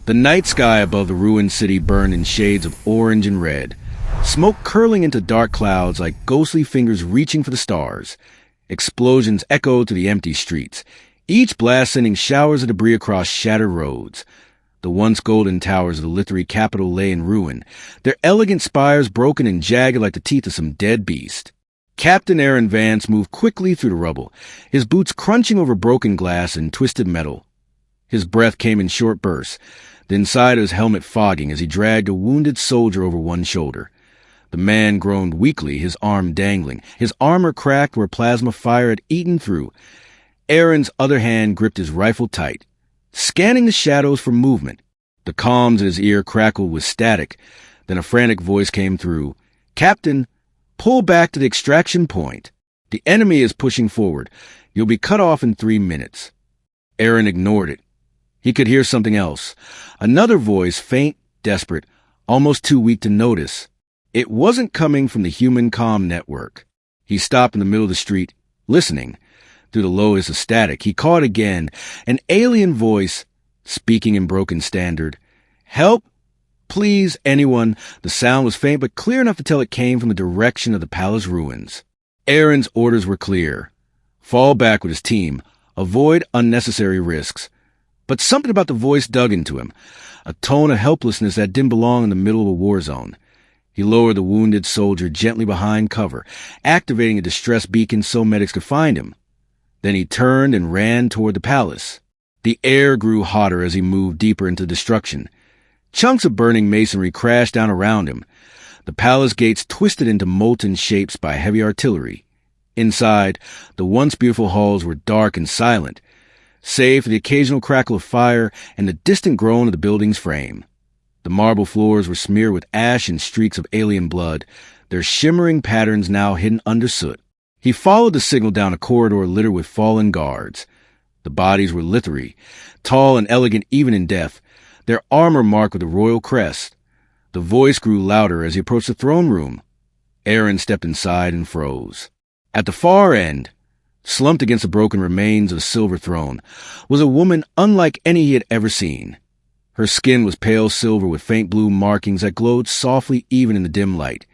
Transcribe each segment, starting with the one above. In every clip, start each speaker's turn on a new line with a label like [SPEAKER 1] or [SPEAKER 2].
[SPEAKER 1] The night sky above the ruined city burned in shades of orange and red, smoke curling into dark clouds like ghostly fingers reaching for the stars. Explosions echoed through the empty streets, each blast sending showers of debris across shattered roads. The once golden towers of the Lithri capital lay in ruin, their elegant spires broken and jagged like the teeth of some dead beast. Captain Aaron Vance moved quickly through the rubble, his boots crunching over broken glass and twisted metal. His breath came in short bursts, the inside of his helmet fogging as he dragged a wounded soldier over one shoulder. The man groaned weakly, his arm dangling, his armor cracked where plasma fire had eaten through. Aaron's other hand gripped his rifle tight, scanning the shadows for movement. The comms in his ear crackled with static. Then a frantic voice came through. "Captain, pull back to the extraction point. The enemy is pushing forward. You'll be cut off in 3 minutes." Aaron ignored it. He could hear something else. Another voice, faint, desperate, almost too weak to notice. It wasn't coming from the human comm network. He stopped in the middle of the street, listening. Through the lowest of static, he caught again an alien voice, speaking in broken standard. "Help! Please, anyone." The sound was faint but clear enough to tell it came from the direction of the palace ruins. Aaron's orders were clear. Fall back with his team. Avoid unnecessary risks. But something about the voice dug into him, a tone of helplessness that didn't belong in the middle of a war zone. He lowered the wounded soldier gently behind cover, activating a distress beacon so medics could find him. Then he turned and ran toward the palace. The air grew hotter as he moved deeper into destruction. Chunks of burning masonry crashed down around him. The palace gates twisted into molten shapes by heavy artillery. Inside, the once beautiful halls were dark and silent, save for the occasional crackle of fire and the distant groan of the building's frame. The marble floors were smeared with ash and streaks of alien blood, their shimmering patterns now hidden under soot. He followed the signal down a corridor littered with fallen guards. The bodies were Lithri, tall and elegant even in death, their armor marked with a royal crest. The voice grew louder as he approached the throne room. Aaron stepped inside and froze. At the far end, slumped against the broken remains of a silver throne, was a woman unlike any he had ever seen. Her skin was pale silver with faint blue markings that glowed softly even in the dim light.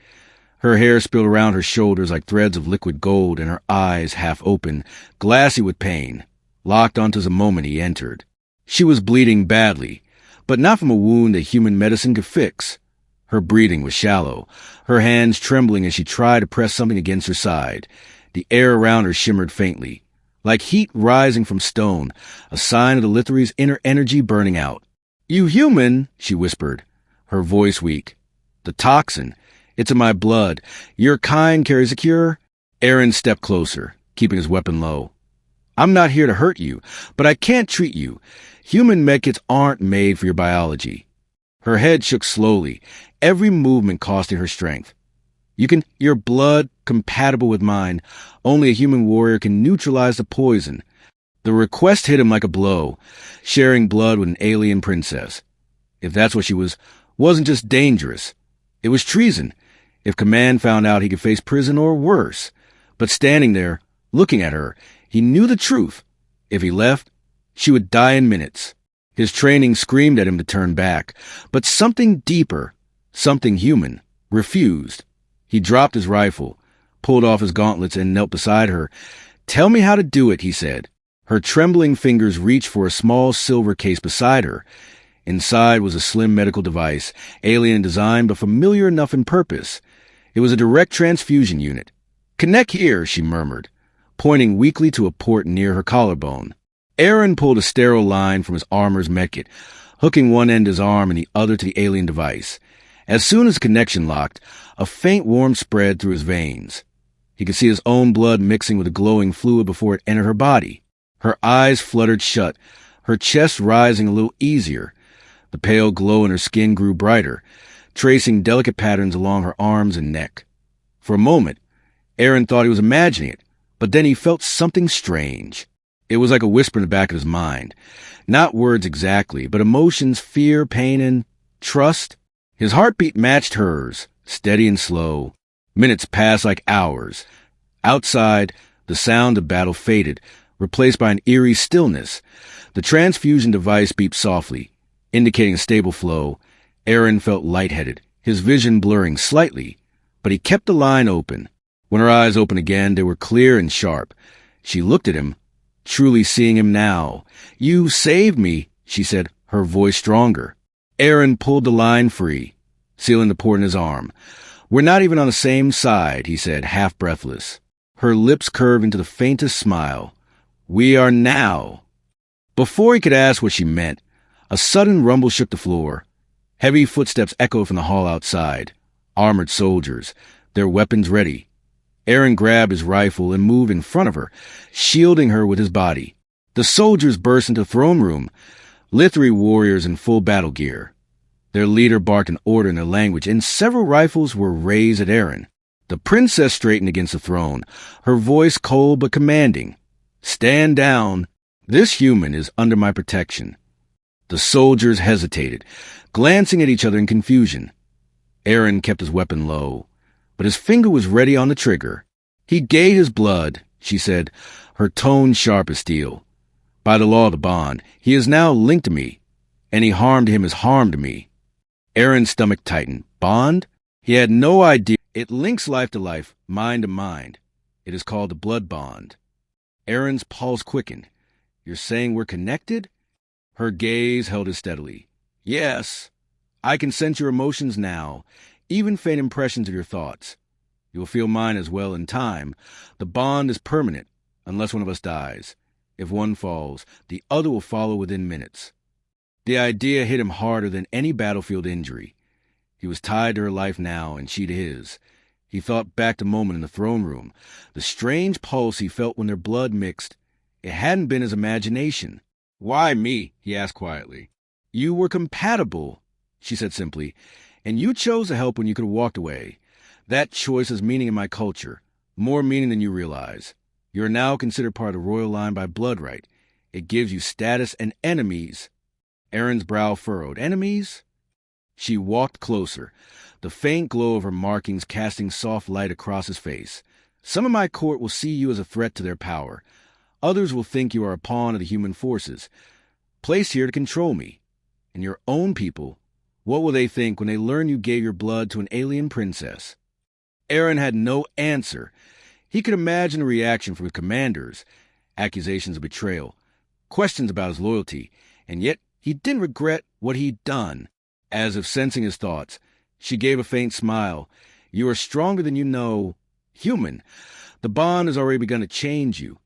[SPEAKER 1] Her hair spilled around her shoulders like threads of liquid gold, and her eyes, half open, glassy with pain, locked onto the moment he entered. She was bleeding badly, but not from a wound that human medicine could fix. Her breathing was shallow, her hands trembling as she tried to press something against her side. The air around her shimmered faintly, like heat rising from stone, a sign of the Lithri's inner energy burning out. "You human," she whispered, her voice weak. "The toxin. It's in my blood. Your kind carries a cure?" Aaron stepped closer, keeping his weapon low. "I'm not here to hurt you, but I can't treat you. Human medkits aren't made for your biology." Her head shook slowly, every movement costing her strength. Your blood compatible with mine. Only a human warrior can neutralize the poison." The request hit him like a blow, sharing blood with an alien princess. If that's what she was, wasn't just dangerous. It was treason. If Command found out, he could face prison or worse. But standing there, looking at her, he knew the truth. If he left, she would die in minutes. His training screamed at him to turn back, but something deeper, something human, refused. He dropped his rifle, pulled off his gauntlets, and knelt beside her. "Tell me how to do it," he said. Her trembling fingers reached for a small silver case beside her. Inside was a slim medical device, alien in design but familiar enough in purpose. It was a direct transfusion unit. "Connect here," she murmured, pointing weakly to a port near her collarbone. Aaron pulled a sterile line from his armor's medkit, hooking one end of his arm and the other to the alien device. As soon as the connection locked, a faint warmth spread through his veins. He could see his own blood mixing with the glowing fluid before it entered her body. Her eyes fluttered shut, her chest rising a little easier. The pale glow in her skin grew brighter, tracing delicate patterns along her arms and neck. For a moment, Aaron thought he was imagining it, but then he felt something strange. It was like a whisper in the back of his mind. Not words exactly, but emotions, fear, pain, and trust. His heartbeat matched hers, steady and slow. Minutes passed like hours. Outside, the sound of battle faded, replaced by an eerie stillness. The transfusion device beeped softly. indicating a stable flow. Aaron felt lightheaded, his vision blurring slightly, but he kept the line open. When her eyes opened again, they were clear and sharp. She looked at him, truly seeing him now. "You saved me," she said, her voice stronger. Aaron pulled the line free, sealing the port in his arm. "We're not even on the same side," he said, half breathless. Her lips curved into the faintest smile. "We are now." Before he could ask what she meant, a sudden rumble shook the floor. Heavy footsteps echoed from the hall outside. Armored soldiers, their weapons ready. Aaron grabbed his rifle and moved in front of her, shielding her with his body. The soldiers burst into the throne room, Lithri warriors in full battle gear. Their leader barked an order in their language, and several rifles were raised at Aaron. The princess straightened against the throne, her voice cold but commanding. "Stand down. This human is under my protection." The soldiers hesitated, glancing at each other in confusion. Aaron kept his weapon low, but his finger was ready on the trigger. "He gave his blood," she said, her tone sharp as steel. "By the law of the bond, he is now linked to me. Any harm to him is harm to me." Aaron's stomach tightened. Bond? He had no idea. It links life to life, mind to mind. It is called the blood bond. Aaron's pulse quickened. "You're saying we're connected?" Her gaze held it steadily. "Yes. I can sense your emotions now, even faint impressions of your thoughts. You will feel mine as well in time. The bond is permanent, unless one of us dies. If one falls, the other will follow within minutes." The idea hit him harder than any battlefield injury. He was tied to her life now, and she to his. He thought back to the moment in the throne room, the strange pulse he felt when their blood mixed. It hadn't been his imagination. "Why me?" he asked quietly. "You were compatible," she said simply, "and you chose to help when you could have walked away. That choice has meaning in my culture, more meaning than you realize. You are now considered part of the royal line by blood right. It gives you status and enemies." Aaron's brow furrowed. "Enemies?" She walked closer, the faint glow of her markings casting soft light across his face. "Some of my court will see you as a threat to their power. Others will think you are a pawn of the human forces, placed here to control me. And your own people, what will they think when they learn you gave your blood to an alien princess?" Aaron had no answer. He could imagine a reaction from his commanders, accusations of betrayal, questions about his loyalty, and yet he didn't regret what he'd done. As if sensing his thoughts, she gave a faint smile. "You are stronger than you know. Human. The bond has already begun to change you.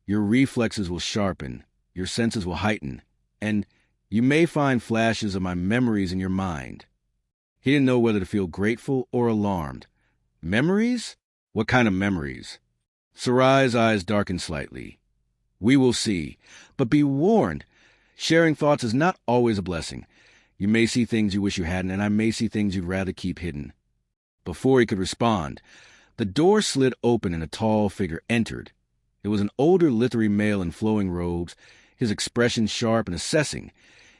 [SPEAKER 1] Your reflexes will sharpen, your senses will heighten, and you may find flashes of my memories in your mind." He didn't know whether to feel grateful or alarmed. Memories? What kind of memories? Sarai's eyes darkened slightly. "We will see. But be warned, sharing thoughts is not always a blessing. You may see things you wish you hadn't, and I may see things you'd rather keep hidden." Before he could respond, the door slid open and a tall figure entered. It was an older Lithri male in flowing robes, his expression sharp and assessing.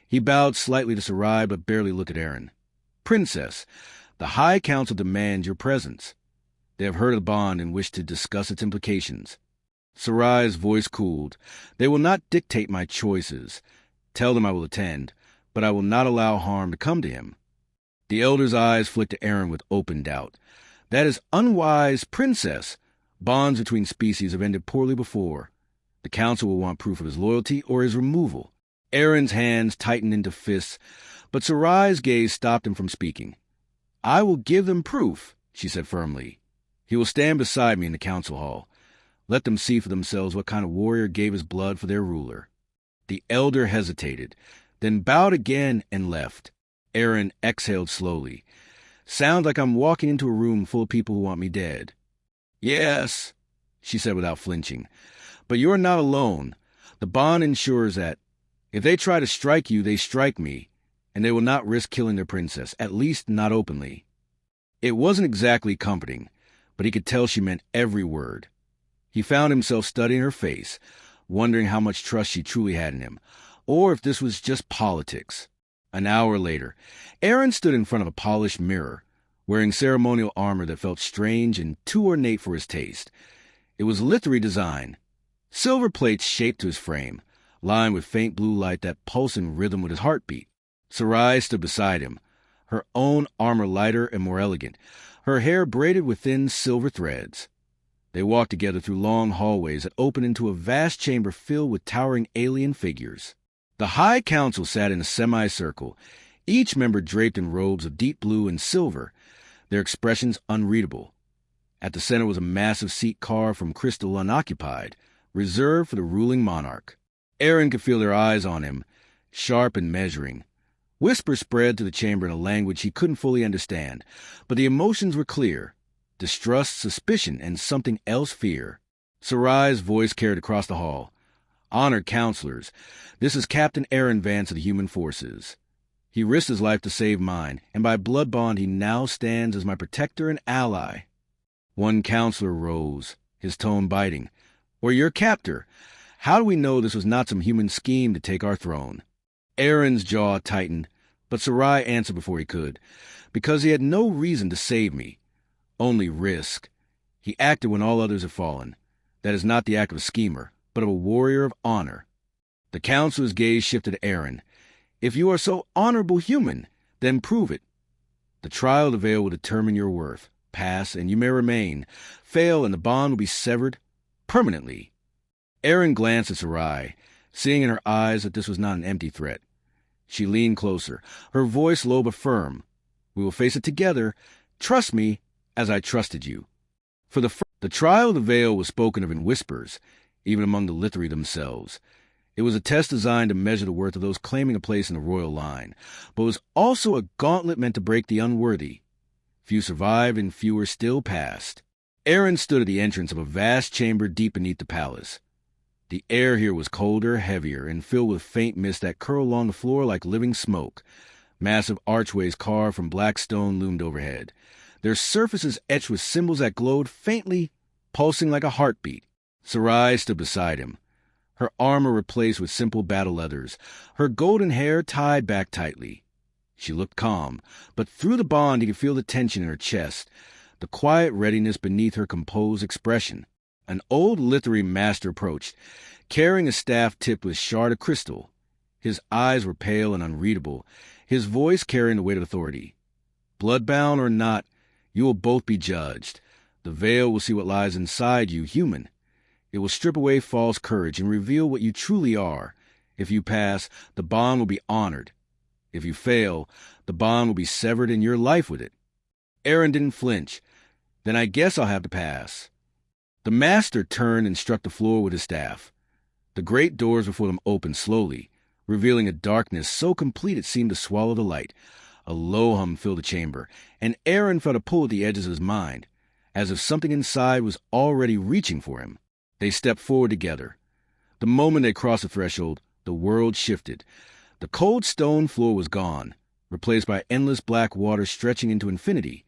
[SPEAKER 1] He bowed slightly to Sarai, but barely looked at Aaron. "Princess, the High Council demands your presence. They have heard of the bond and wish to discuss its implications." Sarai's voice cooled. "They will not dictate my choices. Tell them I will attend, but I will not allow harm to come to him." The elder's eyes flicked to Aaron with open doubt. "That is unwise, princess. Bonds between species have ended poorly before. The council will want proof of his loyalty or his removal." Aaron's hands tightened into fists, but Sarai's gaze stopped him from speaking. "I will give them proof," she said firmly. "He will stand beside me in the council hall. Let them see for themselves what kind of warrior gave his blood for their ruler." The elder hesitated, then bowed again and left. Aaron exhaled slowly. "Sounds like I'm walking into a room full of people who want me dead." "Yes," she said without flinching. "But you're not alone. The bond ensures that if they try to strike you, they strike me, and they will not risk killing their princess, at least not openly." It wasn't exactly comforting, but he could tell she meant every word. He found himself studying her face, wondering how much trust she truly had in him, or if this was just politics. An hour later, Aaron stood in front of a polished mirror, wearing ceremonial armor that felt strange and too ornate for his taste. It was Lithri design. Silver plates shaped to his frame, lined with faint blue light that pulsed in rhythm with his heartbeat. Sarai stood beside him, her own armor lighter and more elegant, her hair braided with thin silver threads. They walked together through long hallways that opened into a vast chamber filled with towering alien figures. The High Council sat in a semicircle, each member draped in robes of deep blue and silver, their expressions unreadable. At the center was a massive seat carved from crystal unoccupied, reserved for the ruling monarch. Aaron could feel their eyes on him, sharp and measuring. Whispers spread to the chamber in a language he couldn't fully understand, but the emotions were clear: distrust, suspicion, and something else, fear. Sarai's voice carried across the hall. "Honored counselors, this is Captain Aaron Vance of the Human Forces. He risked his life to save mine, and by blood bond he now stands as my protector and ally." One counselor rose, his tone biting. "Or your captor. How do we know this was not some human scheme to take our throne?" Aaron's jaw tightened, but Sarai answered before he could. "Because he had no reason to save me. Only risk. He acted when all others have fallen. That is not the act of a schemer, but of a warrior of honor." The counselor's gaze shifted to Aaron. "If you are so honorable human, then prove it. The trial of the veil will determine your worth. Pass, and you may remain. Fail, and the bond will be severed permanently." Aaron glanced at Sarai, seeing in her eyes that this was not an empty threat. She leaned closer, her voice low but firm. "We will face it together. Trust me, as I trusted you." The trial of the veil was spoken of in whispers, even among the Lithri themselves. It was a test designed to measure the worth of those claiming a place in the royal line, but was also a gauntlet meant to break the unworthy. Few survived, and fewer still passed. Aaron stood at the entrance of a vast chamber deep beneath the palace. The air here was colder, heavier, and filled with faint mist that curled along the floor like living smoke. Massive archways carved from black stone loomed overhead, their surfaces etched with symbols that glowed faintly, pulsing like a heartbeat. Sarai stood beside him, her armor replaced with simple battle leathers, her golden hair tied back tightly. She looked calm, but through the bond he could feel the tension in her chest, the quiet readiness beneath her composed expression. An old Lithri master approached, carrying a staff tipped with shard of crystal. His eyes were pale and unreadable, his voice carrying the weight of authority. "Bloodbound or not, you will both be judged. The veil will see what lies inside you, human. It will strip away false courage and reveal what you truly are. If you pass, the bond will be honored. If you fail, the bond will be severed and your life with it." Aaron didn't flinch. "Then I guess I'll have to pass." The master turned and struck the floor with his staff. The great doors before them opened slowly, revealing a darkness so complete it seemed to swallow the light. A low hum filled the chamber, and Aaron felt a pull at the edges of his mind, as if something inside was already reaching for him. They stepped forward together. The moment they crossed the threshold, the world shifted. The cold stone floor was gone, replaced by endless black water stretching into infinity.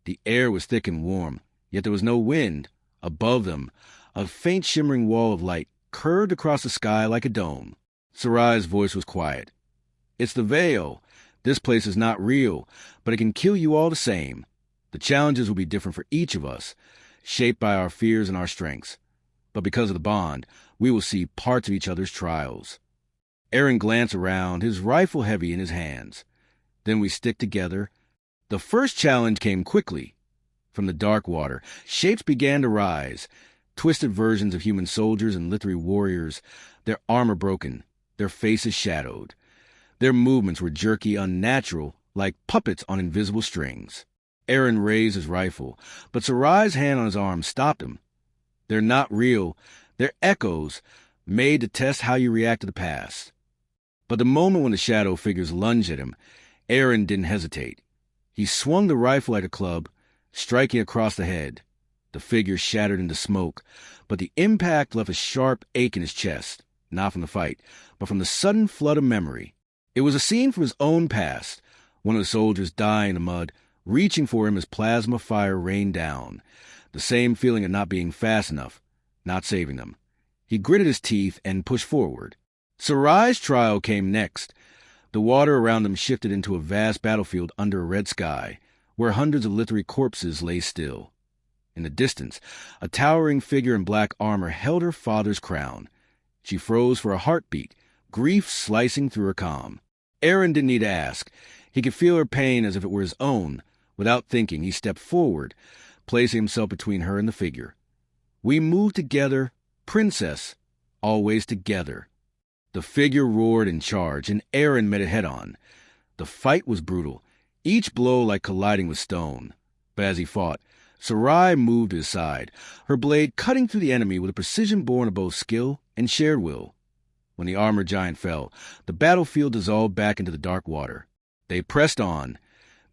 [SPEAKER 1] The air was thick and warm, yet there was no wind. Above them, a faint shimmering wall of light curved across the sky like a dome. Sarai's voice was quiet. "It's the veil. This place is not real, but it can kill you all the same. The challenges will be different for each of us, shaped by our fears and our strengths. But because of the bond, we will see parts of each other's trials." Aaron glanced around, his rifle heavy in his hands. "Then we stick together." The first challenge came quickly. From the dark water, shapes began to rise, twisted versions of human soldiers and Lithri warriors, their armor broken, their faces shadowed. Their movements were jerky, unnatural, like puppets on invisible strings. Aaron raised his rifle, but Sarai's hand on his arm stopped him. "They're not real. They're echoes, made to test how you react to the past." But the moment when the shadow figures lunged at him, Aaron didn't hesitate. He swung the rifle like a club, striking across the head. The figure shattered into smoke, but the impact left a sharp ache in his chest, not from the fight, but from the sudden flood of memory. It was a scene from his own past, one of the soldiers dying in the mud, reaching for him as plasma fire rained down. The same feeling of not being fast enough, not saving them. He gritted his teeth and pushed forward. Sarai's trial came next. The water around them shifted into a vast battlefield under a red sky, where hundreds of Lithri corpses lay still. In the distance, a towering figure in black armor held her father's crown. She froze for a heartbeat, grief slicing through her calm. Aaron didn't need to ask. He could feel her pain as if it were his own. Without thinking, he stepped forward, placing himself between her and the figure. "We move together, princess, always together." The figure roared and charged, and Aaron met it head-on. The fight was brutal, each blow like colliding with stone. But as he fought, Sarai moved to his side, her blade cutting through the enemy with a precision born of both skill and shared will. When the armored giant fell, the battlefield dissolved back into the dark water. They pressed on,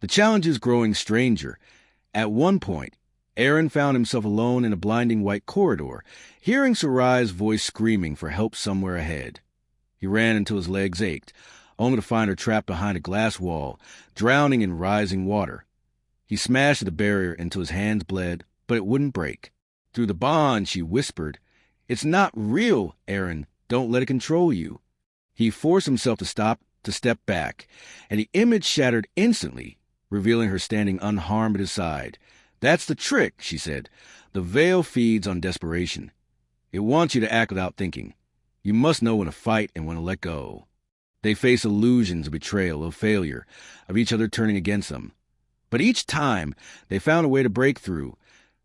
[SPEAKER 1] the challenges growing stranger. At one point, Aaron found himself alone in a blinding white corridor, hearing Sarai's voice screaming for help somewhere ahead. He ran until his legs ached, only to find her trapped behind a glass wall, drowning in rising water. He smashed at the barrier until his hands bled, but it wouldn't break. Through the bond, she whispered, "It's not real, Aaron. Don't let it control you." He forced himself to step back, and the image shattered instantly, revealing her standing unharmed at his side. "That's the trick," she said. "The veil feeds on desperation. It wants you to act without thinking. You must know when to fight and when to let go." They faced illusions of betrayal, of failure, of each other turning against them. But each time, they found a way to break through,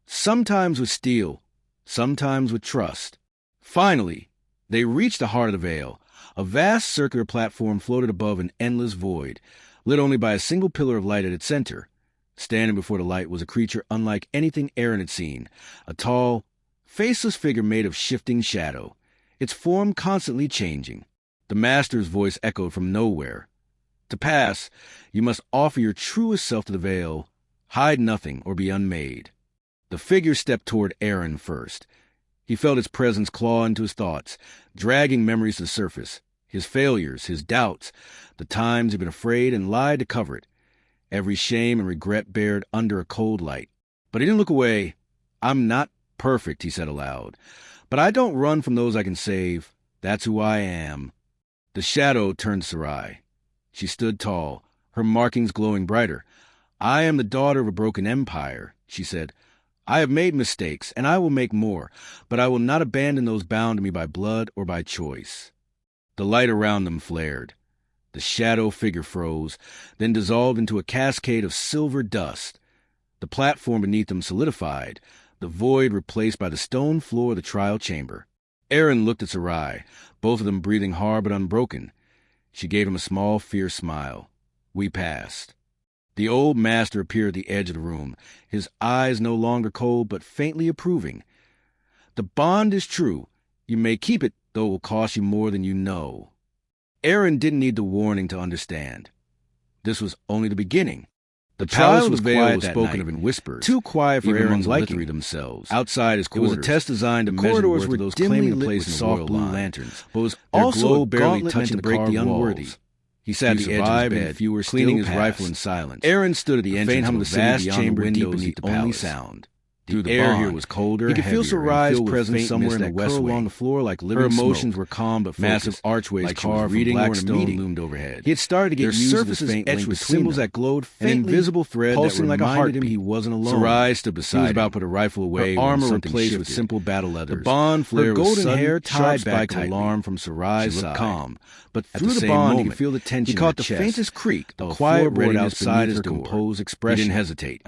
[SPEAKER 1] sometimes with steel, sometimes with trust. Finally, they reached the heart of the veil. A vast circular platform floated above an endless void, lit only by a single pillar of light at its center. Standing before the light was a creature unlike anything Aaron had seen, a tall, faceless figure made of shifting shadow, its form constantly changing. The master's voice echoed from nowhere. "To pass, you must offer your truest self to the veil, hide nothing or be unmade." The figure stepped toward Aaron first. He felt its presence claw into his thoughts, dragging memories to the surface, his failures, his doubts, the times he'd been afraid and lied to cover it. Every shame and regret bared under a cold light. But he didn't look away. "I'm not perfect," he said aloud, "but I don't run from those I can save. That's who I am." The shadow turned to Sarai. She stood tall, her markings glowing brighter. "I am the daughter of a broken empire," she said. "I have made mistakes, and I will make more, but I will not abandon those bound to me by blood or by choice." The light around them flared. The shadow figure froze, then dissolved into a cascade of silver dust. The platform beneath them solidified, the void replaced by the stone floor of the trial chamber. Aaron looked at Sarai, both of them breathing hard but unbroken. She gave him a small, fierce smile. "We passed." The old master appeared at the edge of the room, his eyes no longer cold but faintly approving. "The bond is true. You may keep it, though it will cost you more than you know." Aaron didn't need the warning to understand. This was only the beginning. The palace was quiet, spoken of in whispers, too quiet for Aaron's liking themselves. Outside his quarters, it was a test designed to measure worth of those claiming a place in soft blue lanterns, but was also barely touching to break the unworthy. He sat at the edge of his bed, cleaning his rifle in silence. Aaron stood at the entrance of the vast chamber deep beneath the palace. Sound. Through the air here was colder, he could feel Sarai's presence somewhere in the west along the floor like living smoke. Her emotions were calm but focused, massive archways like carved from black stone loomed overhead. He had started to get used to the faint etched with symbols that glowed faintly, an invisible thread pulsing like a heartbeat. Him he wasn't alone. Sarai stood beside him. He was about to put a rifle away. Her armor replaced with simple battle leathers. The bond flare, her golden hair tied back to alarm from Sarai's side. She looked calm, but through the bond he could feel the tension. He caught the faintest creak, the quiet roar outside his composed expression. He didn't hesitate.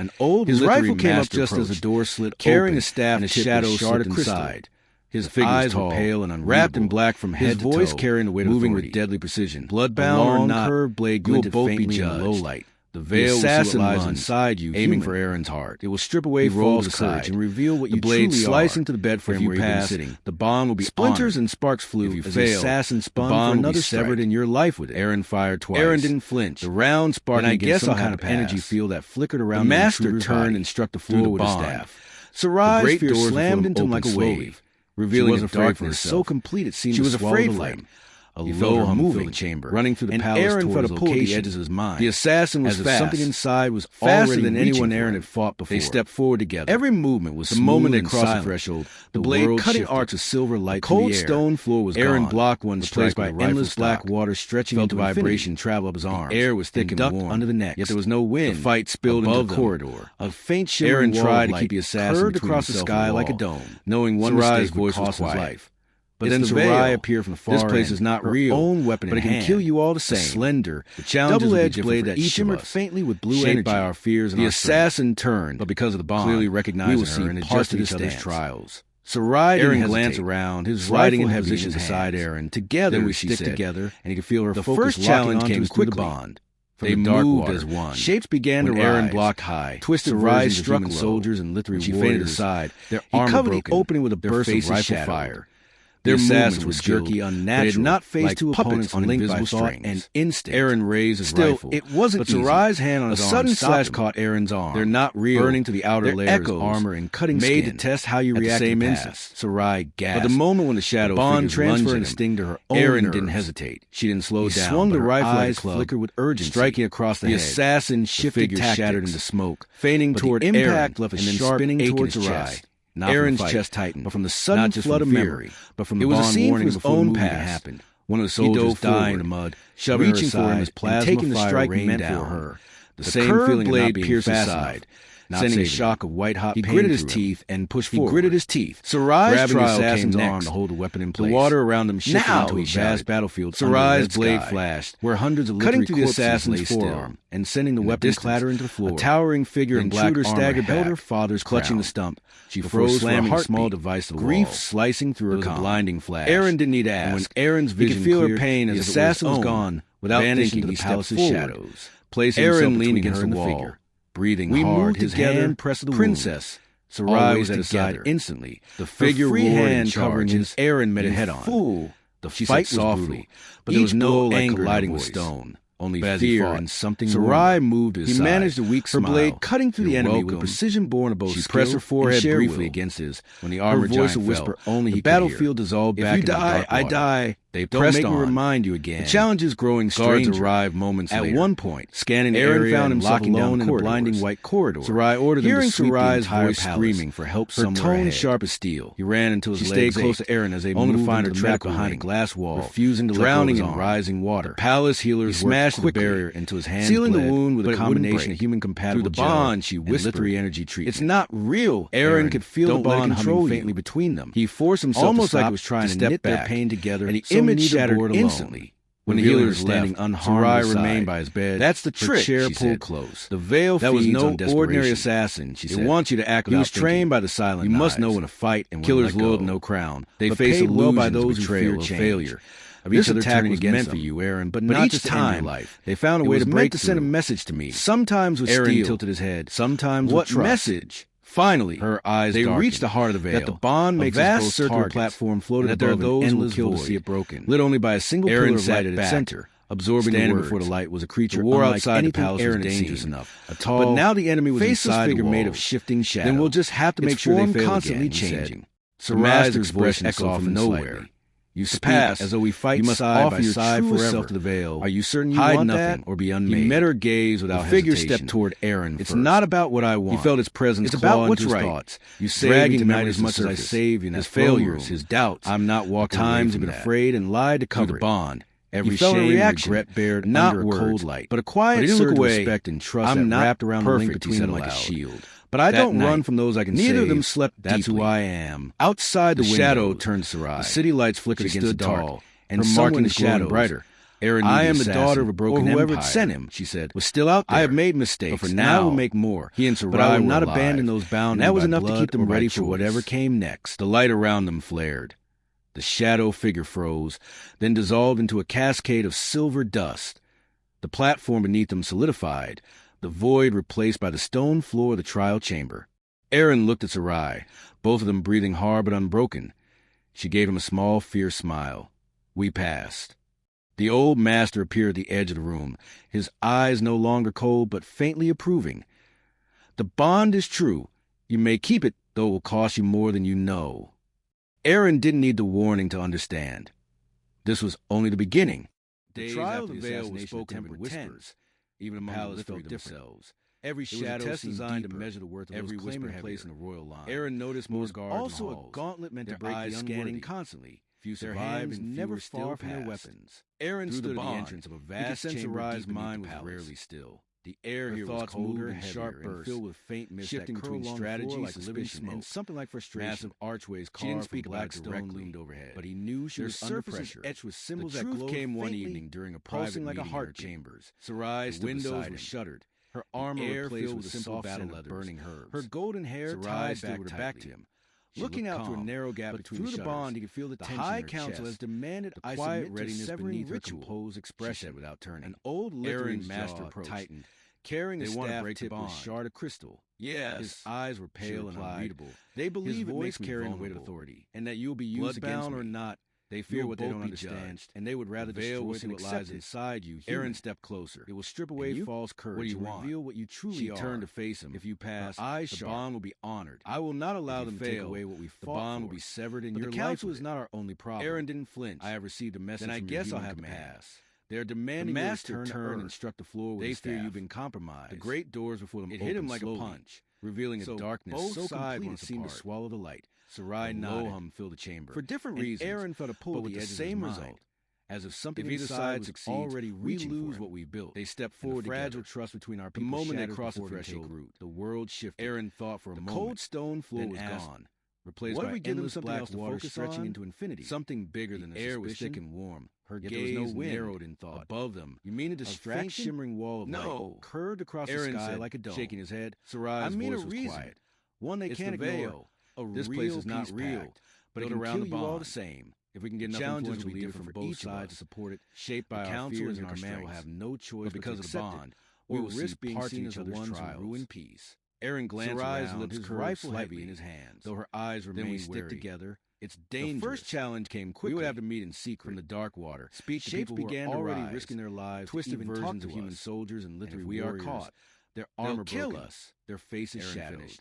[SPEAKER 1] His rifle came up just as the door slid open, carrying a staff and a shadow slipped inside. His eyes were pale and unwrapped in black from head to toe, his voice carrying the weight of authority, moving with deadly precision. Bloodbound or not, curved blade glinted faintly in the low light. The veil assassin lies inside you, aiming for Aaron's heart. It will strip away false courage and reveal what you truly are. The blade slicing to the bed frame where you've been sitting. The bond will be splinters and sparks flew. If you fail, the assassin spun for another severed in your life with it. Aaron fired twice. Aaron didn't flinch. The round sparked, and I guess some kind of energy field that flickered around. The master turned and struck the floor with his staff. Sarai's fear slammed into him like a wave, revealing a darkness so complete it seemed she was afraid for him. A low hum filled the chamber, running through the palace Aaron felt a pull at the edges of his mind. The assassin was fast. Something inside was faster than anyone Aaron had fought before. They stepped forward together. Every movement was the moment they crossed the threshold. The blade cutting arcs of silver light through the air. Cold stone floor was Aaron blocked one, replaced by endless black water stretching into vibration travel up his arms. The air was thick and warm under the neck. Yet there was no wind. The fight spilled into the corridor. A faint shimmering Aaron tried to keep the assassin curved across the sky like a dome, knowing one mistake would cost his life. But then Sarai appeared from the far end. This place is not real, own weapon but it can kill you all the same. Slender, the double-edged blade that shimmered faintly with blue energy. By our fears and the assassin turned, but because of the bond, clearly recognizing her and adjusted each other's trials. Sarai didn't glanced around, his riding in position beside Aaron. Together we stick together, and he could feel her focus. The first challenge came quickly. The bond. They moved as one. Shapes began to rise. Aaron blocked high. Twisted Sarai struck soldiers and literally she fainted aside. Their armor broken. The opening with a burst of rifle fire. Their movements were jerky, unnatural. They did not face two opponents linked by thought and instinct. Aaron raised his rifle. It wasn't easy. But Sarai's hand on his arm sudden slash caught Aaron's arm. They're not real. Burning to the outer layers of armor and cutting made skin. To test how you react. At the same instant, Sarai gasped. But the moment when the shadow bond transferred and sting to her own Aaron didn't hesitate. She didn't slow down. Swung the rifle like a club, flickered with urgency, striking across the head. The assassin shifted tactics, shattered into smoke, feigning toward Aaron, impact left a sharp spinning towards Sarai. Not Aaron's chest tightened, but from the sudden flood of memory, but from the bond warning his own past. Happened. One of the soldiers died in the mud, shoving reaching for him as plasma taking the strike meant for her. The same feeling blade pierced his side, sending a shock of white-hot pain. He gritted his teeth and pushed forward. He gritted his teeth. Sarai's trial assassin's arm to hold the weapon in place. The water around them shifted into a vast battlefield. Sarai's blade flashed, where hundreds of cutting through the assassin's forearm and sending the weapon clattering to the floor. A towering figure in black armor staggered held her father's clutching the stump. She froze, slamming a small device to the wall. Grief slicing through her calm. Blinding flash. Aaron didn't need to ask. And when Aaron's vision could feel her pain as the assassin was gone, without thinking, the palace's shadows. Placing Aaron leaned against the wall, breathing hard. His hand pressed the princess. Sarai was at his side instantly. The figure roared and covering his Aaron met it head on. Fool. The fight was softly, but there was no anger colliding with stone. Only fear and something. Sarai moved his side. He managed a weak smile. Her blade cutting through the enemy with precision born of both skill. She pressed her forehead briefly against his. When the armor voice a whisper only he could hear. The battlefield dissolved back into the dark water. If you die, I die. They pressed on. Remind you again. The challenge is growing stranger. Guards arrived moments later. At one point, scanning the area, found himself alone in a blinding white corridor. Sarai ordered him to sweep Sarai's voice screaming for help somewhere ahead. Her tone sharp as steel. He ran until his legs stayed close to Aaron as they moved to find her trapped behind a glass wall, refusing to drowning in rising water. The palace healers smashed the barrier into his hand, sealing the wound with a combination of human compatible through the bond. She whispered, energy treatment. It's not real. Aaron could feel the bond humming faintly between them. He forced himself almost like he was trying to knit their pain together, and the image shattered instantly. When the healers landing unharmed, Sarai remained by his bed. That's the trick. Chair pulled close. The veil that was no ordinary assassin. She said, "They want you to act." He was trained by the silent. You must know when to fight and when killers loyal to no crown. They face illusions, by those who fear failure. Each attack was meant for you, Aaron, but not each time. Life. They found a way to break to send a message to me. Sometimes with Aaron tilted his head. Sometimes with trust. Message? Finally, her eyes they reached the heart of the veil. That the bond makes a vast circular platform floated above. That there are those who will kill to see it broken, lit only by a single pillar of light at its center. Absorbing the word before the light was a creature war outside the palace was dangerous enough. A tall, but now the enemy was inside figure made of shifting shadows. Then we'll just have to make sure they fail constantly again, changing. Sarai's expression echoed from nowhere. You pass as though we fight. You must side by side forever. To the veil. Are you certain you want nothing that? Or be unmade? He met her gaze without hesitation. The figure stepped toward Aaron. It's not about what I want. He felt its presence. It's about what's right. Thoughts. You saved me tonight as much as I saved you. His failures, his doubts. I'm not walking. Times you've been afraid and lied to cover the bond. Every shame, regret bared under a cold light, but a quiet surge of respect and trust that wrapped around the link between them like a shield. But I don't run from those I can save. Neither of them slept deeply. That's who I am. Outside the shadow turned Sarai. The city lights flickered against the dark, and marking the shadow brighter. Aaron, I am the daughter of a broken empire. Whoever had sent him, she said, was still out there. I have made mistakes, but for now I will make more. He and Sarai but I will not abandon those bound, and that was enough to keep them ready for whatever came next. The light around them flared. The shadow figure froze, then dissolved into a cascade of silver dust. The platform beneath them solidified, the void replaced by the stone floor of the trial chamber. Aaron looked at Sarai, both of them breathing hard but unbroken. She gave him a small, fierce smile. We passed. The old master appeared at the edge of the room, his eyes no longer cold but faintly approving. The bond is true. You may keep it, though it will cost you more than you know. Aaron didn't need the warning to understand. This was only the beginning. The trial of the veil was spoken in whispers. Even among the felt themselves. Every shadow seemed designed to measure the worth of every whisper place in the royal line. Aaron noticed more guards also a gauntlet meant to break the scanning constantly. Few survived and never far from their weapons. Aaron stood at the entrance of a vast chamber. Sarai's mind was rarely still. The air here was colder and sharp and filled with faint mist shifting between strategy, like suspicion, and something like frustration. Massive archways carved from black stone loomed overhead, but he knew she was under pressure. Etched with symbols that glowed came one evening during a private meeting in her chambers. Sarai's windows were shuttered. Her armor replaced with simple battle leather, burning herbs. Her golden hair tied back to him. Looking out through a narrow gap between the bond, he could feel the tension. The High Council has demanded I submit to severing ritual. Composed expression without turning. An old Lythrian master tightened, carrying a staff tipped with a shard of crystal. Yes. His eyes were pale and unreadable. They believe it makes carrying the weight of authority, and that you will be used against me. Or not. They fear what they don't understand, and they would rather destroy what lies inside you. Aaron stepped closer. It will strip away false courage and reveal what you truly are. She turned to face him. If you pass, the bond will be honored. I will not allow them to take away what we fought for. The bond will be severed in your life. The council is not our only problem. Aaron didn't flinch. I have received a message. Then I guess I'll have to pass. They're demanding the master turn and struck the floor with his staff. They fear you've been compromised. The great doors before them opened. It hit him like a punch, revealing a darkness so complete it seemed to swallow the light. Sarai nodded. Lohum filled the chamber. For different reasons, Aaron felt a pull at the same result. As if something if either side succeeds, already we lose what we built. They stepped forward together. Fragile trust between our people. The moment they crossed the threshold, the world shifted. Aaron thought for a moment. The cold stone floor was gone, replaced by endless black water stretching into infinity. Something bigger than the air was thick and warm. Her gaze narrowed in thought. Above them, you mean a distraction? A shimmering wall of light curved across the sky like a dome, shaking his head. Sarai's voice was quiet. One they can't ignore. This place is not real, but it can kill you all the same. If we can get enough influence will be different from both sides to support it, shaped by our fears and our command will have no choice because of the bond. We will risk being seen as the ones who ruin peace. Aaron glanced around, his rifle heavy in his hands, though her eyes remained wary. Then we stick together. It's dangerous. The first challenge came quickly. We would have to meet in secret from the dark water. Shapes began already risking their lives. Twisted versions of human soldiers and Lythrian warriors. We are caught. Their armor kill us. Their faces shadowed.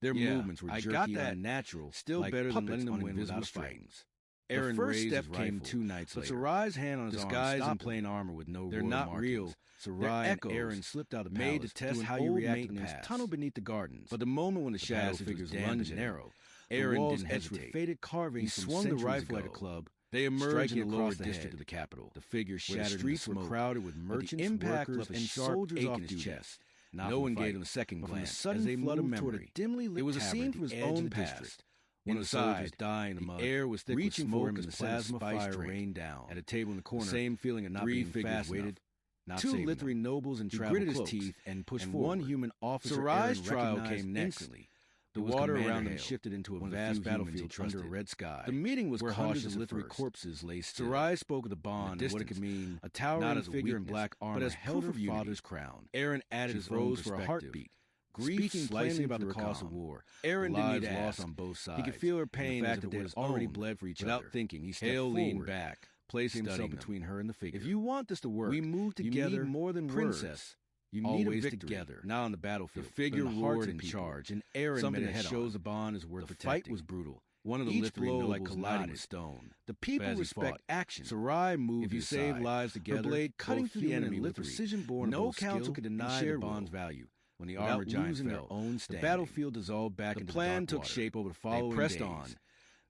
[SPEAKER 1] Their movements were jerky and unnatural. Still better than letting them win without strings. Aaron the first step came 2 nights later. Sarai's hand on his arm, disguised in plain armor with no They're not markings. Real. Sarai and Aaron slipped out of the palace, made to test how you react in this tunnel beneath the gardens. But the moment when the shadow figures lunged and narrow, Aaron didn't hesitate. With faded carvings he swung the rifle at a club. They emerged in the lower district of the capital. The figures shattered. The streets were crowded with merchants, workers, and soldiers off his chest. No one gave him a second glance. As they flood of memory, it was a scene from his own past. One of the soldiers dying in the mud. Air was thick with smoke and the plasma fire rained down. At a table in the corner, the same feeling of not being fast waited. Two Lythrian nobles in travel cloaks. He gritted his teeth and pushed forward. One human officer. Sarai's trial came next. The water around them shifted into a vast battlefield under a red sky. The meeting was where hundreds of Lythrian corpses lay still. Sarai spoke of the bond and what it could mean. A towering figure in black armor, but as held her father's crown. Aaron added his rose for a heartbeat. Speaking plainly about the cost of war. Aaron didn't need to ask on both sides. He could feel her pain, the fact that they had already bled for each other. Without thinking, he stepped forward, leaned back, placing himself between her and the figure. If you want this to work, we move together. You need more than princess. You need a victory. Together. Now on the battlefield, the figure roared in charge, and Aaron met it shows the bond is worth protecting. The fight was brutal. One of the Lythrian nobles colliding with stone. The people respect action. Sarai moved. If you save lives together, her blade cutting through the enemy with precision born. No council could deny the bond's value. When the armor giant fell, the battlefield dissolved back into the plan took shape over the following days. They pressed on.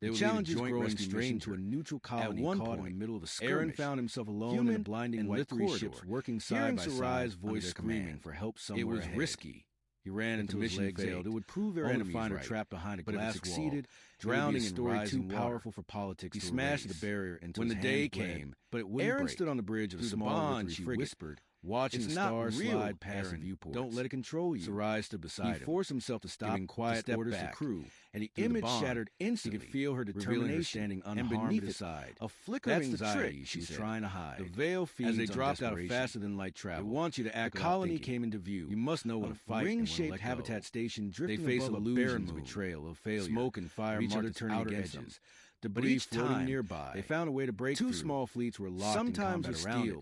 [SPEAKER 1] The challenges growing strange to a neutral colony caught in the middle of a skirmish. Aaron found himself alone in a blinding white corridor, ships working side by side. Sarai's voice screaming for help somewhere ahead. It was risky. He ran until his leg failed. It would prove their enemies right, trapped behind a glass wall. But if it succeeded, drowning in rising too powerful for politics. He smashed the barrier until when the day came. But it wouldn't Aaron stood on the bridge of a small Lythrian frigate, whispered, watching the stars slide past the viewports. Don't let it control you. Sarai stood beside him. He forced himself to stop, giving quiet orders to the crew, and the image shattered instantly. He could feel her determination standing unharmed at his side. A flicker of anxiety she was trying to hide. The veil feeds as they dropped out of faster-than-light travel. It wants you to act. The colony came into view. You must know when to fight. A ring-shaped habitat station drifting above a barren betrayal of failure. Smoke and fire marked its outer edges. Debris floating nearby. They found a way to break through. 2 small fleets were locked in combat around it.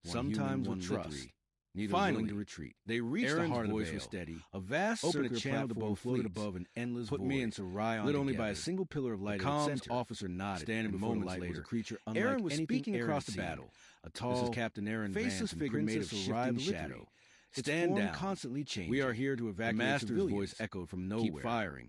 [SPEAKER 1] Sometimes with trust. Finally, to retreat. They reached Aaron's the heart of the veil. Was steady. A vast circular channel to both floated above an endless void. Put me and Sarai on lit only by a single pillar of light. The comms officer nodded. Standing before the light was a creature unlike Aaron was speaking across the battle. A tall, Captain Aaron faceless figure made of shifting shadow. Stand down. Constantly changing. We are here to evacuate. The master's voice echoed from nowhere. Keep firing.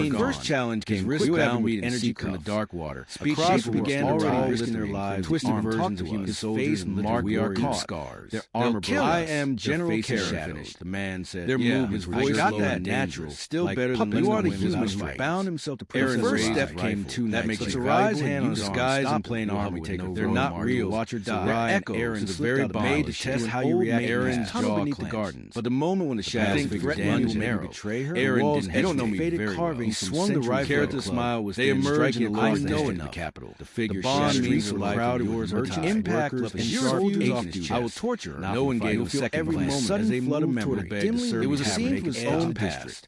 [SPEAKER 1] main first challenge came quickly with energy from the dark water. Speeches began to rise, risking their lives. Twisted versions of human soldiers marked we are caught. Scars. Their armor broke. I am General Kara. The man said. Their movements were slow and natural. Still better than you are the humans. Bound himself to Aaron's first step came too. That makes a rise hand on disguise and plain armor. They're not real. Watch or die. Aaron's the very made to test how you react. Aaron's jaw beneath the gardens. But the moment when the shadows figured Daniel Marrow, Aaron didn't. They don't know me very well. He swung the rifle. Carrot's smile was. They emerged in the know in the capital. The figure streets crowded with merchants, impact left and soldiers off his chest. I will torture her. No one gave a second every moment as they moved toward a bed. It was a scene from his own past.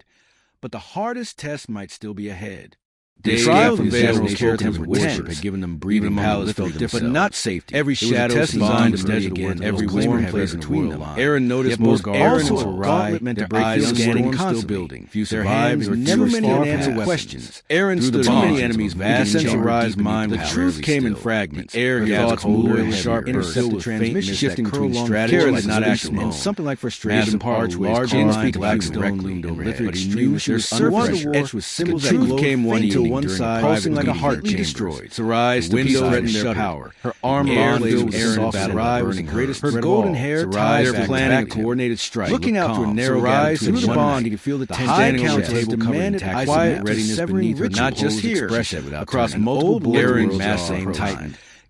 [SPEAKER 1] died. But the hardest test might still be ahead.
[SPEAKER 2] The
[SPEAKER 1] Days
[SPEAKER 2] trial
[SPEAKER 1] after
[SPEAKER 2] of the
[SPEAKER 1] Vale's
[SPEAKER 2] general's
[SPEAKER 1] characters
[SPEAKER 2] were
[SPEAKER 1] worship
[SPEAKER 2] tense.
[SPEAKER 1] had given them breathing
[SPEAKER 2] Even
[SPEAKER 1] powers
[SPEAKER 2] felt
[SPEAKER 1] for
[SPEAKER 2] different,
[SPEAKER 1] themselves.
[SPEAKER 2] but not safety.
[SPEAKER 1] Every
[SPEAKER 2] It was a
[SPEAKER 1] shadow
[SPEAKER 2] test
[SPEAKER 1] designed to
[SPEAKER 2] designed
[SPEAKER 1] measure
[SPEAKER 2] to
[SPEAKER 1] the
[SPEAKER 2] again
[SPEAKER 1] worth
[SPEAKER 2] every
[SPEAKER 1] of
[SPEAKER 2] whisper
[SPEAKER 1] whisper
[SPEAKER 2] placed
[SPEAKER 1] between
[SPEAKER 2] between
[SPEAKER 1] them.
[SPEAKER 2] them.
[SPEAKER 1] Aaron noticed
[SPEAKER 2] Yet
[SPEAKER 1] both
[SPEAKER 2] both
[SPEAKER 1] Aaron
[SPEAKER 2] Aaron
[SPEAKER 1] and
[SPEAKER 2] and
[SPEAKER 1] Sarai,
[SPEAKER 2] Gauntlet meant to
[SPEAKER 1] their
[SPEAKER 2] break
[SPEAKER 1] eyes
[SPEAKER 2] the
[SPEAKER 1] and
[SPEAKER 2] scanning
[SPEAKER 1] storm still
[SPEAKER 2] constantly.
[SPEAKER 1] building.
[SPEAKER 2] Few
[SPEAKER 1] Their
[SPEAKER 2] survived,
[SPEAKER 1] hands
[SPEAKER 2] there were
[SPEAKER 1] were
[SPEAKER 2] too
[SPEAKER 1] too
[SPEAKER 2] many
[SPEAKER 1] many
[SPEAKER 2] unanswered
[SPEAKER 1] unanswered
[SPEAKER 2] questions.
[SPEAKER 1] questions. Aaron
[SPEAKER 2] Through the
[SPEAKER 1] stood
[SPEAKER 2] bonds
[SPEAKER 1] too many
[SPEAKER 2] of
[SPEAKER 1] enemies
[SPEAKER 2] a
[SPEAKER 1] vast
[SPEAKER 2] vast
[SPEAKER 1] and
[SPEAKER 2] Sarai's
[SPEAKER 1] deep
[SPEAKER 2] mind
[SPEAKER 1] the
[SPEAKER 2] was
[SPEAKER 1] truth
[SPEAKER 2] rarely
[SPEAKER 1] came in
[SPEAKER 2] still.
[SPEAKER 1] fragments.
[SPEAKER 2] The air
[SPEAKER 1] Her
[SPEAKER 2] gathered
[SPEAKER 1] thoughts
[SPEAKER 2] colder
[SPEAKER 1] moved
[SPEAKER 2] and
[SPEAKER 1] sharper,
[SPEAKER 2] intercepted
[SPEAKER 1] with faint
[SPEAKER 2] transmissions
[SPEAKER 1] mist
[SPEAKER 2] that
[SPEAKER 1] shifting
[SPEAKER 2] curled
[SPEAKER 1] between
[SPEAKER 2] along
[SPEAKER 1] strategy
[SPEAKER 2] the
[SPEAKER 1] and
[SPEAKER 2] shores
[SPEAKER 1] not
[SPEAKER 2] like
[SPEAKER 1] action
[SPEAKER 2] alone.
[SPEAKER 1] alone.
[SPEAKER 2] Something like
[SPEAKER 1] Frustration
[SPEAKER 2] frustration
[SPEAKER 1] part
[SPEAKER 2] archways,
[SPEAKER 1] large
[SPEAKER 2] climbed
[SPEAKER 1] speak
[SPEAKER 2] black
[SPEAKER 1] like
[SPEAKER 2] stone
[SPEAKER 1] directly
[SPEAKER 2] loomed
[SPEAKER 1] and
[SPEAKER 2] overhead,
[SPEAKER 1] but he
[SPEAKER 2] extreme
[SPEAKER 1] knew she was
[SPEAKER 2] their surface
[SPEAKER 1] unpressure
[SPEAKER 2] etched with symbols
[SPEAKER 1] the
[SPEAKER 2] that
[SPEAKER 1] truth
[SPEAKER 2] glowed
[SPEAKER 1] came one
[SPEAKER 2] faint to
[SPEAKER 1] evening
[SPEAKER 2] one
[SPEAKER 1] during
[SPEAKER 2] side,
[SPEAKER 1] a
[SPEAKER 2] pulsing like a
[SPEAKER 1] private
[SPEAKER 2] heart
[SPEAKER 1] meeting
[SPEAKER 2] destroyed.
[SPEAKER 1] Sarai's
[SPEAKER 2] The windows
[SPEAKER 1] threatened
[SPEAKER 2] threatened
[SPEAKER 1] their
[SPEAKER 2] shuttered.
[SPEAKER 1] power.
[SPEAKER 2] Her arm
[SPEAKER 1] Aaron
[SPEAKER 2] bond filled
[SPEAKER 1] with
[SPEAKER 2] with
[SPEAKER 1] Aaron
[SPEAKER 2] soft
[SPEAKER 1] battled
[SPEAKER 2] Sarai
[SPEAKER 1] the
[SPEAKER 2] was the
[SPEAKER 1] burning
[SPEAKER 2] greatest
[SPEAKER 1] her
[SPEAKER 2] threat of
[SPEAKER 1] golden
[SPEAKER 2] all.
[SPEAKER 1] hair
[SPEAKER 2] Sarai's
[SPEAKER 1] tied
[SPEAKER 2] was
[SPEAKER 1] back
[SPEAKER 2] planning a
[SPEAKER 1] him.
[SPEAKER 2] coordinated strike.
[SPEAKER 1] Looking out through a narrow
[SPEAKER 2] Sarai,
[SPEAKER 1] gap
[SPEAKER 2] through
[SPEAKER 1] between
[SPEAKER 2] the
[SPEAKER 1] one
[SPEAKER 2] bond,
[SPEAKER 1] night,
[SPEAKER 2] he could feel the
[SPEAKER 1] the
[SPEAKER 2] tension
[SPEAKER 1] high
[SPEAKER 2] in the
[SPEAKER 1] council
[SPEAKER 2] table
[SPEAKER 1] demanded
[SPEAKER 2] covered in
[SPEAKER 1] quiet
[SPEAKER 2] tax
[SPEAKER 1] readiness
[SPEAKER 2] severing
[SPEAKER 1] beneath her,
[SPEAKER 2] rituals,
[SPEAKER 1] not just here,
[SPEAKER 2] expressive without
[SPEAKER 1] across
[SPEAKER 2] turning.
[SPEAKER 1] multiple
[SPEAKER 2] Old
[SPEAKER 1] bordering
[SPEAKER 2] worlds
[SPEAKER 1] mass
[SPEAKER 2] are
[SPEAKER 1] same
[SPEAKER 2] aligned.
[SPEAKER 1] titan.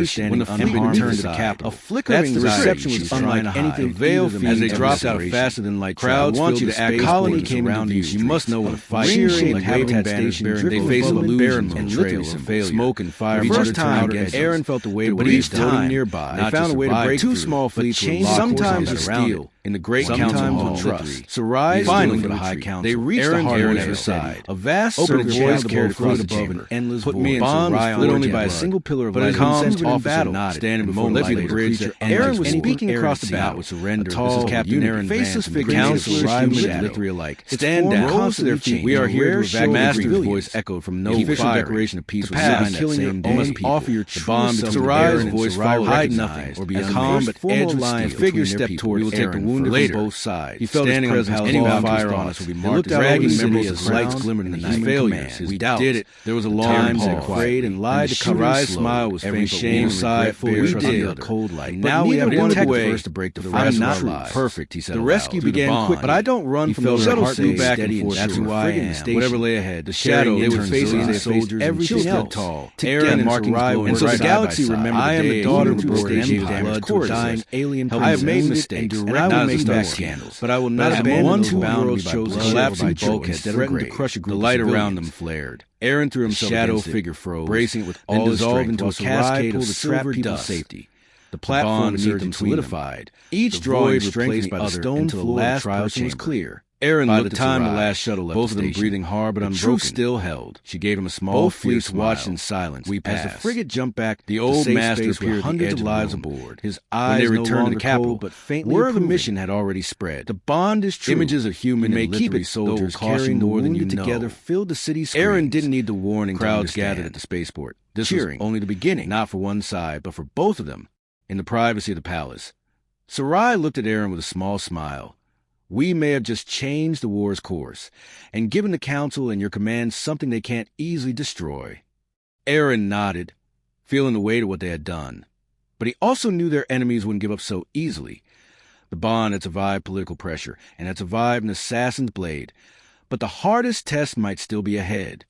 [SPEAKER 1] nation when the fleet returned to the capital. A flicker of anxiety was unlike anything. The veil as they dropped out faster than light. Crowds want you to act. Colony came around you. You must know what a fight. Cheering habitat station. They face illusions and trails of failure. Smoke and fire. The first time, Aaron felt the weight of what he's floating nearby. They found a way to break through. Two small fleets were sometimes with steel. In the great council hall, Sarai finally for the high council. They reached the hardware side. A vast circle of voice carried across above an endless void. Put me in split only by a single pillar of light. But calm in battle, standing before the bridge. Aaron was speaking across the battle with surrender. This is Captain Aaron faceless figure, counselors, human and Lithri alike. Stand down, rose to their feet. We are here to evacuate. Master's voice echoed from no official declaration of peace was signed that same day. Offer your true bomb. Sarai's voice followed, hide nothing, or be calm but edge figure stepped toward. We will take the wounded from both sides. He felt standing his presence, any fire on us will be marked as dragging members as lights glimmered in the night. Failures, we did it. There was a long pause. Afraid and lied to cover. Sarai's smile was every shame side for we did a cold light. Now we have one way to break the rest of our lives. Perfect, he said. The rescue began quick, but I don't run from those shuttle flew back and forth. That's who I am. Whatever lay ahead, the shadow they were facing their soldiers, everything else tall. Aaron and marking glow, and so the galaxy remembered. I am the daughter of the station. Blood to dying alien. I have made mistakes, and I back scandals, but I will not
[SPEAKER 2] abandon
[SPEAKER 1] one
[SPEAKER 2] those
[SPEAKER 1] two
[SPEAKER 2] bound
[SPEAKER 1] worlds
[SPEAKER 2] by
[SPEAKER 1] chose
[SPEAKER 2] bloodshed
[SPEAKER 1] collapsing
[SPEAKER 2] or by
[SPEAKER 1] bulkhead
[SPEAKER 2] choice,
[SPEAKER 1] threatened to crush a group.
[SPEAKER 2] the
[SPEAKER 1] The
[SPEAKER 2] light
[SPEAKER 1] light around them
[SPEAKER 2] civilians.
[SPEAKER 1] flared. Aaron threw himself
[SPEAKER 2] shadow
[SPEAKER 1] against it,
[SPEAKER 2] figure froze,
[SPEAKER 1] bracing it with
[SPEAKER 2] then
[SPEAKER 1] all his
[SPEAKER 2] dissolved
[SPEAKER 1] strength,
[SPEAKER 2] into a
[SPEAKER 1] while
[SPEAKER 2] cascade
[SPEAKER 1] pulled
[SPEAKER 2] of
[SPEAKER 1] to trap
[SPEAKER 2] silver
[SPEAKER 1] people's
[SPEAKER 2] dust.
[SPEAKER 1] safety. The platform
[SPEAKER 2] bond
[SPEAKER 1] beneath
[SPEAKER 2] surged
[SPEAKER 1] them
[SPEAKER 2] between them.
[SPEAKER 1] solidified, each
[SPEAKER 2] The
[SPEAKER 1] drawing
[SPEAKER 2] void
[SPEAKER 1] strength
[SPEAKER 2] replaced
[SPEAKER 1] by
[SPEAKER 2] by
[SPEAKER 1] the
[SPEAKER 2] the
[SPEAKER 1] stone
[SPEAKER 2] until the
[SPEAKER 1] floor
[SPEAKER 2] last
[SPEAKER 1] of the trial
[SPEAKER 2] person was
[SPEAKER 1] chamber.
[SPEAKER 2] clear.
[SPEAKER 1] Aaron
[SPEAKER 2] By
[SPEAKER 1] looked
[SPEAKER 2] the
[SPEAKER 1] at
[SPEAKER 2] time the
[SPEAKER 1] Sarai,
[SPEAKER 2] last shuttle left
[SPEAKER 1] both
[SPEAKER 2] the
[SPEAKER 1] of them
[SPEAKER 2] station,
[SPEAKER 1] breathing hard but
[SPEAKER 2] the
[SPEAKER 1] unbroken.
[SPEAKER 2] truth still held.
[SPEAKER 1] She gave him a small,
[SPEAKER 2] Both
[SPEAKER 1] fierce
[SPEAKER 2] fleets watched
[SPEAKER 1] smile.
[SPEAKER 2] in silence.
[SPEAKER 1] We
[SPEAKER 2] As the
[SPEAKER 1] passed.
[SPEAKER 2] frigate jumped back,
[SPEAKER 1] The old
[SPEAKER 2] safe
[SPEAKER 1] master
[SPEAKER 2] space
[SPEAKER 1] appeared
[SPEAKER 2] where
[SPEAKER 1] at the
[SPEAKER 2] hundreds
[SPEAKER 1] edge
[SPEAKER 2] of
[SPEAKER 1] of the
[SPEAKER 2] lives
[SPEAKER 1] room.
[SPEAKER 2] aboard.
[SPEAKER 1] His
[SPEAKER 2] When
[SPEAKER 1] eyes
[SPEAKER 2] they
[SPEAKER 1] no
[SPEAKER 2] returned to
[SPEAKER 1] longer
[SPEAKER 2] the capital,
[SPEAKER 1] cold, but faintly
[SPEAKER 2] word of the
[SPEAKER 1] approving.
[SPEAKER 2] mission had already spread.
[SPEAKER 1] The bond is true.
[SPEAKER 2] Images of human
[SPEAKER 1] You may
[SPEAKER 2] and
[SPEAKER 1] keep
[SPEAKER 2] literary
[SPEAKER 1] it,
[SPEAKER 2] soldiers
[SPEAKER 1] though caution
[SPEAKER 2] carrying
[SPEAKER 1] the
[SPEAKER 2] more than you
[SPEAKER 1] wounded
[SPEAKER 2] know.
[SPEAKER 1] together filled the city's screens.
[SPEAKER 2] Aaron didn't need the warning.
[SPEAKER 1] Crowds
[SPEAKER 2] to
[SPEAKER 1] gathered
[SPEAKER 2] understand.
[SPEAKER 1] at the spaceport.
[SPEAKER 2] This
[SPEAKER 1] cheering,
[SPEAKER 2] was only the beginning,
[SPEAKER 1] not for one side, but for both of them, in the privacy of the palace. Sarai looked at Aaron with a small smile. We may have just changed the war's course, and given the council and your command something they can't easily destroy. Aaron nodded, feeling the weight of what they had done. But he also knew their enemies wouldn't give up so easily. The bond had survived political pressure, and had survived an assassin's blade. But the hardest test might still be ahead.